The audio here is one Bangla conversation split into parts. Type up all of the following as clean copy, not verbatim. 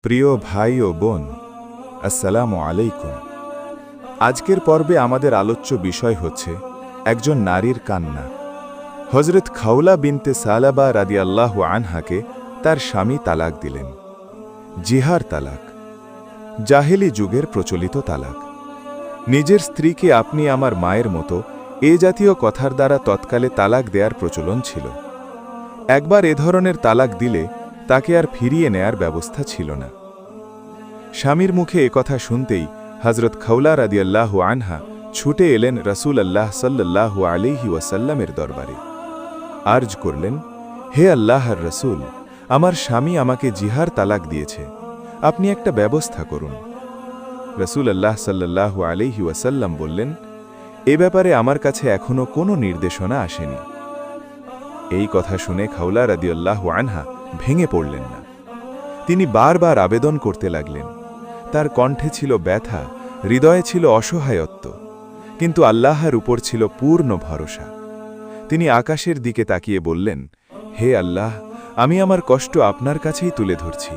প্রিয় ভাই ও বোন, আসসালামু আলাইকুম। আজকের পর্বে আমাদের আলোচ্য বিষয় হচ্ছে একজন নারীর কান্না। হজরত খাউলা বিনতে সালাবা রাদিয়াল্লাহু আনহাকে তার স্বামী তালাক দিলেন। জিহার তালাক, জাহেলি যুগের প্রচলিত তালাক। নিজের স্ত্রীকে আপনি আমার মায়ের মতো এ জাতীয় কথার দ্বারা তৎকালে তালাক দেয়ার প্রচলন ছিল। একবার এ ধরনের তালাক দিলে তাকে আর ফিরিয়ে নেয়ার ব্যবস্থা ছিল না। স্বামীর মুখে একথা শুনতেই হজরত খাউলা রাদিয়াল্লাহু আনহা ছুটে এলেন রসুল আল্লাহ সাল্লাল্লাহু আলাইহি ওয়াসাল্লামের দরবারে। আর্জ করলেন, হে আল্লাহর রসুল, আমার স্বামী আমাকে জিহার তালাক দিয়েছে, আপনি একটা ব্যবস্থা করুন। রসুল আল্লাহ সাল্লাল্লাহু আলাইহি ওয়াসাল্লাম বললেন, এ ব্যাপারে আমার কাছে এখনো কোনো নির্দেশনা আসেনি। এই কথা শুনে খাউলা রাদিয়াল্লাহু আনহা ভেঙে পড়লেন না। তিনি বারবার আবেদন করতে লাগলেন। তার কণ্ঠে ছিল ব্যথা, হৃদয়ে ছিল অসহায়ত্ব, কিন্তু আল্লাহর উপর ছিল পূর্ণ ভরসা। তিনি আকাশের দিকে তাকিয়ে বললেন, হে আল্লাহ, আমি আমার কষ্ট আপনার কাছেই তুলে ধরছি,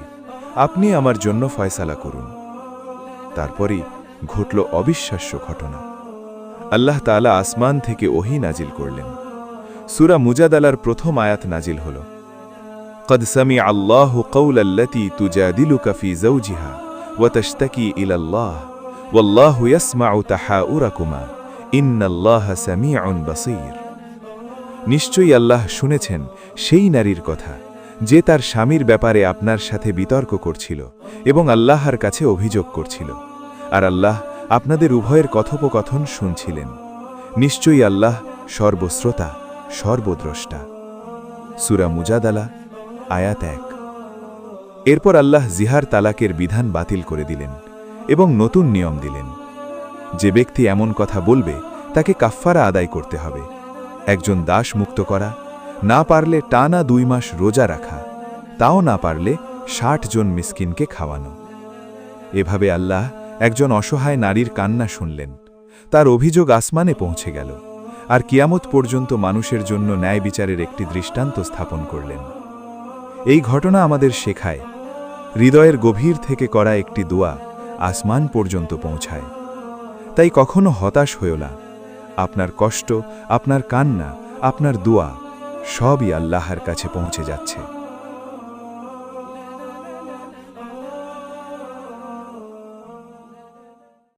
আপনি আমার জন্য ফয়সালা করুন। তারপরই ঘটল অবিশ্বাস্য ঘটনা। আল্লাহ তাআলা আসমান থেকে ওহী নাজিল করলেন। সূরা মুজাদালার প্রথম আয়াত নাজিল হল, قد سمع الله قول التي تجادلك في زوجها وتشتكي إلى الله والله يسمع تحاؤركما إن الله سميع بصير। নিশ্চয়ই আল্লাহ শুনেছেন সেই নারীর কথা যে তার স্বামীর ব্যাপারে আপনার সাথে বিতর্ক করছিল এবং আল্লাহর কাছে অভিযোগ করছিল, আর আল্লাহ আপনাদের উভয়ের কথোপকথন শুনছিলেন। নিশ্চয়ই আল্লাহ সর্বশ্রোতা, সর্বদ্রষ্টা। সূরা মুজাদালা আয়াত 1। এরপর আল্লাহ জিহার তালাকের বিধান বাতিল করে দিলেন এবং নতুন নিয়ম দিলেন। যে ব্যক্তি এমন কথা বলবে তাকে কাফফারা আদায় করতে হবে, একজন দাস মুক্ত করা, না পারলে টানা 2 মাস রোজা রাখা, তাও না পারলে 60 জন মিসকিনকে খাওয়ানো। এভাবে আল্লাহ একজন অসহায় নারীর কান্না শুনলেন, তার অভিযোগ আসমানে পৌঁছে গেল, আর কিয়ামত পর্যন্ত মানুষের জন্য ন্যায় বিচারের একটি দৃষ্টান্ত স্থাপন করলেন। এই ঘটনা আমাদের শেখায়, হৃদয়ের গভীর থেকে করা একটি দোয়া আসমান পর্যন্ত পৌঁছায়। তাই কখনো হতাশ হয়ো না। আপনার কষ্ট, আপনার কান্না, আপনার দোয়া সবই আল্লাহর কাছে পৌঁছে যাচ্ছে।